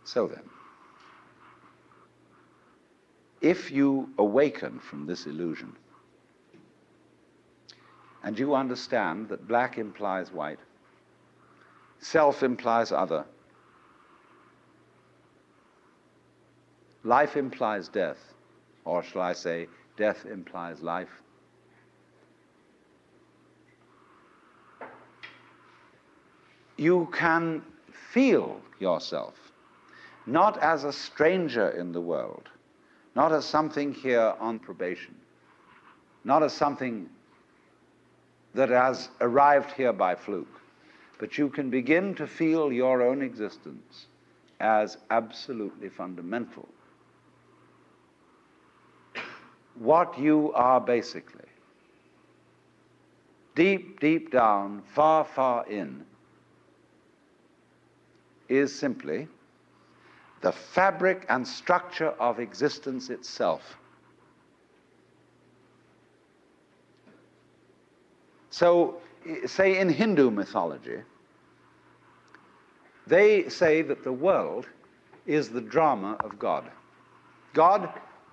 So then, if you awaken from this illusion, and you understand that black implies white, self implies other, life implies death, or shall I say, death implies life, you can feel yourself not as a stranger in the world, not as something here on probation, not as something that has arrived here by fluke, but you can begin to feel your own existence as absolutely fundamental. What you are basically, deep, deep down, far, far in, is simply the fabric and structure of existence itself. So, say in Hindu mythology, they say that the world is the drama of God. God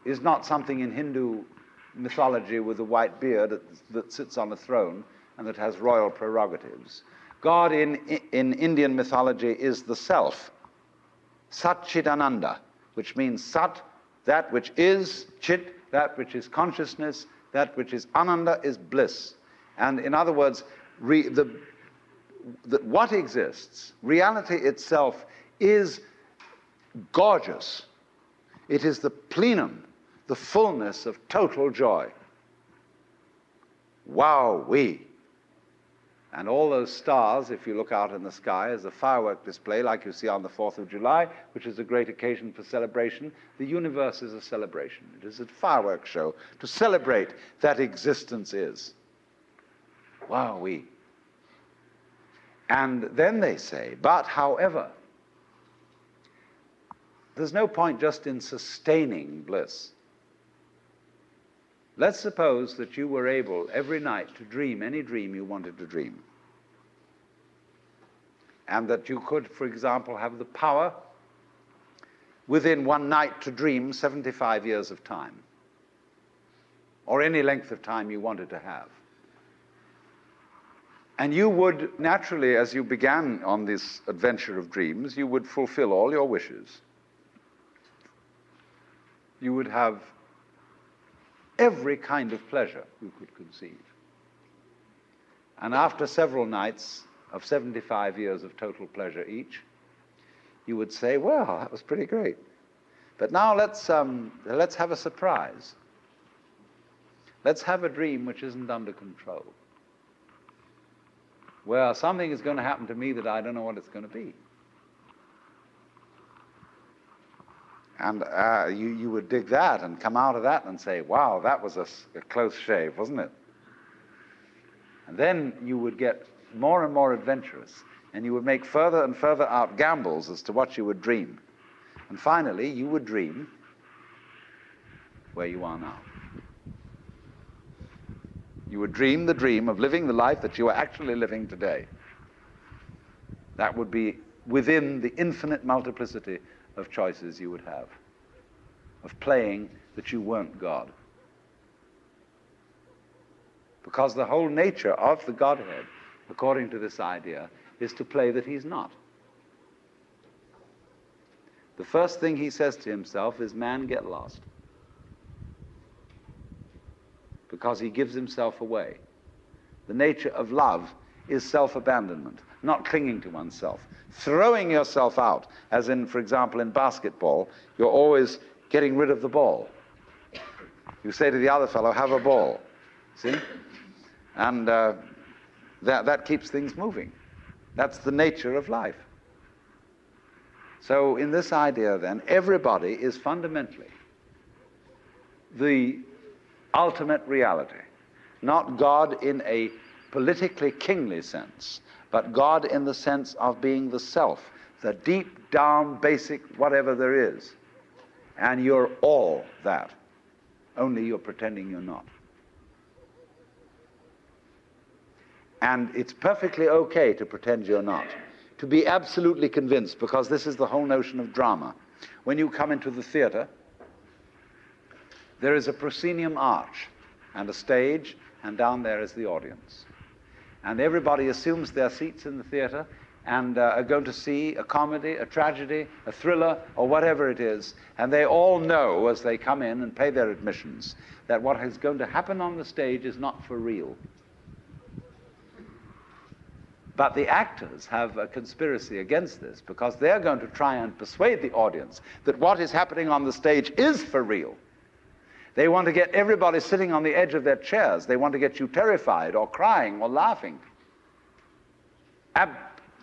is not something in Hindu mythology with a white beard that sits on a throne and that has royal prerogatives. God in Indian mythology is the self, Satchidananda, which means Sat, that which is, Chit, that which is consciousness, that which is Ananda is bliss. And in other words, what exists, reality itself, is gorgeous. It is the plenum, the fullness of total joy. Wow-wee. And all those stars, if you look out in the sky, as a firework display like you see on the 4th of July, which is a great occasion for celebration, the universe is a celebration. It is a fireworks show to celebrate that existence is. Wow-wee. And then they say, but however, there's no point just in sustaining bliss. Let's suppose that you were able every night to dream any dream you wanted to dream. And that you could, for example, have the power within one night to dream 75 years of time, or any length of time you wanted to have. And you would naturally, as you began on this adventure of dreams, you would fulfill all your wishes. You would have every kind of pleasure you could conceive. And after several nights of 75 years of total pleasure each, you would say, well, that was pretty great. But now let's have a surprise. Let's have a dream which isn't under control, where something is going to happen to me that I don't know what it's going to be. And you would dig that and come out of that and say, wow, that was a close shave, wasn't it? And then you would get more and more adventurous, and you would make further and further out gambles as to what you would dream. And finally, you would dream where you are now. You would dream the dream of living the life that you are actually living today. That would be within the infinite multiplicity of choices you would have, of playing that you weren't God. Because the whole nature of the Godhead, according to this idea, is to play that he's not. The first thing he says to himself is, man, get lost. Because he gives himself away. The nature of love is self-abandonment, not clinging to oneself. Throwing yourself out, as in, for example, in basketball, you're always getting rid of the ball. You say to the other fellow, have a ball. See? And that keeps things moving. That's the nature of life. So in this idea, then, everybody is fundamentally the ultimate reality. Not God in a politically kingly sense, but God in the sense of being the self, the deep down basic whatever there is. And you're all that, only you're pretending you're not. And it's perfectly okay to pretend you're not. to be absolutely convinced, because this is the whole notion of drama. When you come into the theater, there is a proscenium arch and a stage, and down there is the audience. And everybody assumes their seats in the theater and are going to see a comedy, a tragedy, a thriller, or whatever it is. And they all know as they come in and pay their admissions that what is going to happen on the stage is not for real. But the actors have a conspiracy against this, because they're going to try and persuade the audience that what is happening on the stage is for real. They want to get everybody sitting on the edge of their chairs. They want to get you terrified or crying or laughing.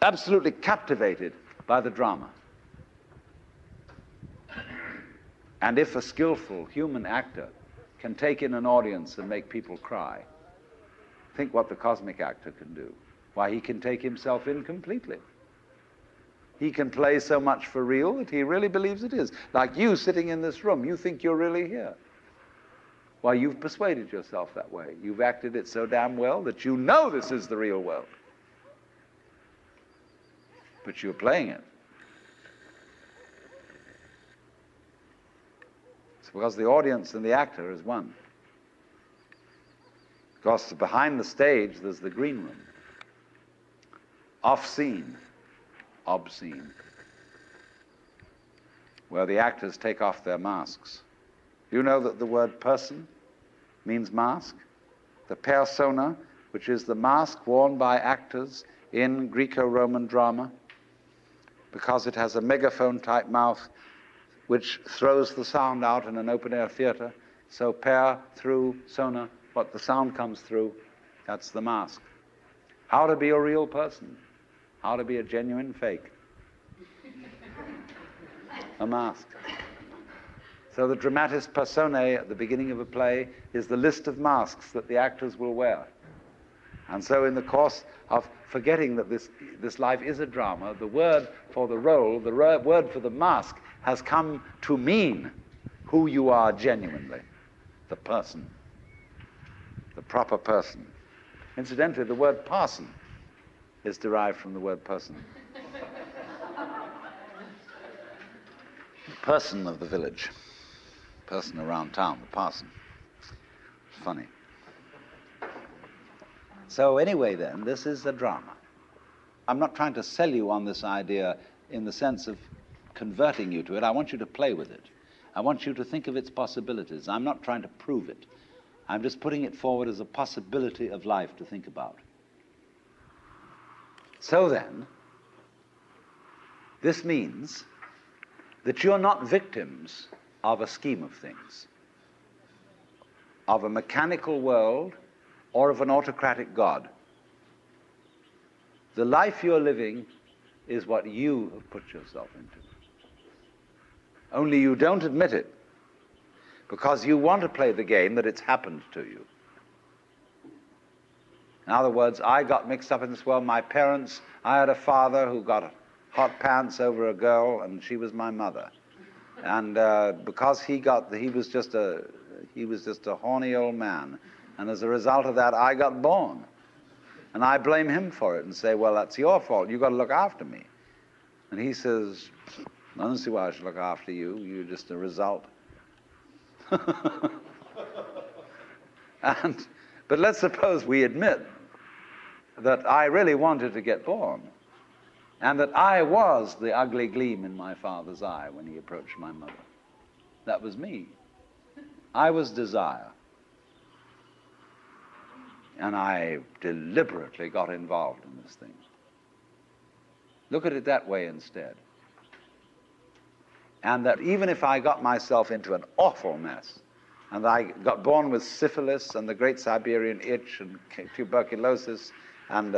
Absolutely captivated by the drama. And if a skillful human actor can take in an audience and make people cry, think what the cosmic actor can do. Why, he can take himself in completely. He can play so much for real that he really believes it is. Like you sitting in this room, you think you're really here. Why, you've persuaded yourself that way. You've acted it so damn well that you know this is the real world. But you're playing it. It's because the audience and the actor is one. Because behind the stage, there's the green room. Off scene, obscene, where the actors take off their masks. You know that the word person means mask? The persona, which is the mask worn by actors in Greco-Roman drama, because it has a megaphone-type mouth which throws the sound out in an open-air theater. So per, through, sona, what the sound comes through, that's the mask. How to be a real person. How to be a genuine fake. A mask. So the dramatis personae at the beginning of a play is the list of masks that the actors will wear. And so in the course of forgetting that this life is a drama, the word for the role, the word for the mask, has come to mean who you are genuinely, the person, the proper person. Incidentally, the word parson is derived from the word person. The person of the village, person around town, the parson. Funny. So anyway then, this is a drama. I'm not trying to sell you on this idea in the sense of converting you to it. I want you to play with it. I want you to think of its possibilities. I'm not trying to prove it. I'm just putting it forward as a possibility of life to think about. So then, this means that you're not victims of a scheme of things, of a mechanical world, or of an autocratic God. The life you're living is what you have put yourself into. Only you don't admit it, because you want to play the game that it's happened to you. In other words, I got mixed up in this world. My parents, I had a father who got hot pants over a girl, and she was my mother. And because he was just a horny old man. And as a result of that, I got born. And I blame him for it and say, well, that's your fault. You've got to look after me. And he says, I don't see why I should look after you. You're just a result. But let's suppose we admit that I really wanted to get born, and that I was the ugly gleam in my father's eye when he approached my mother. That was me. I was desire. And I deliberately got involved in this thing. Look at it that way instead. And that even if I got myself into an awful mess, and I got born with syphilis and the Great Siberian Itch and tuberculosis and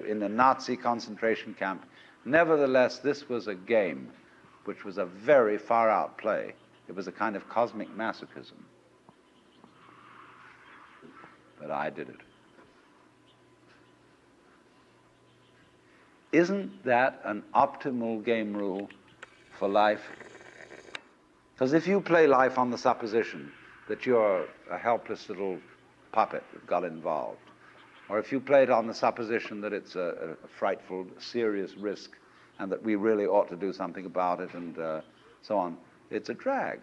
in a Nazi concentration camp, nevertheless, this was a game which was a very far-out play. It was a kind of cosmic masochism. But I did it. Isn't that an optimal game rule for life? Because if you play life on the supposition that you're a helpless little puppet that got involved, or if you play it on the supposition that it's a frightful, serious risk and that we really ought to do something about it and so on, it's a drag.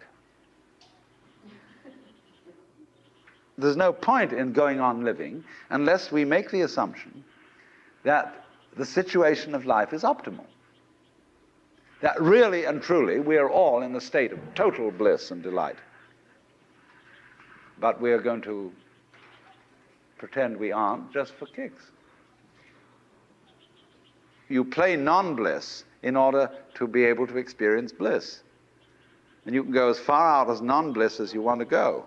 There's no point in going on living unless we make the assumption that the situation of life is optimal. That really and truly we are all in a state of total bliss and delight. But we are going to pretend we aren't just for kicks. You play non-bliss in order to be able to experience bliss. And you can go as far out as non-bliss as you want to go.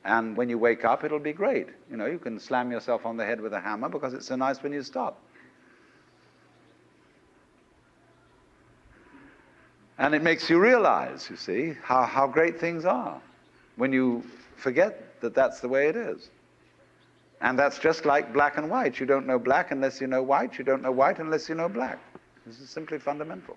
And when you wake up, it'll be great. You know, you can slam yourself on the head with a hammer because it's so nice when you stop. And it makes you realize, you see, how great things are when you forget that that's the way it is. And that's just like black and white. You don't know black unless you know white. You don't know white unless you know black. This is simply fundamental.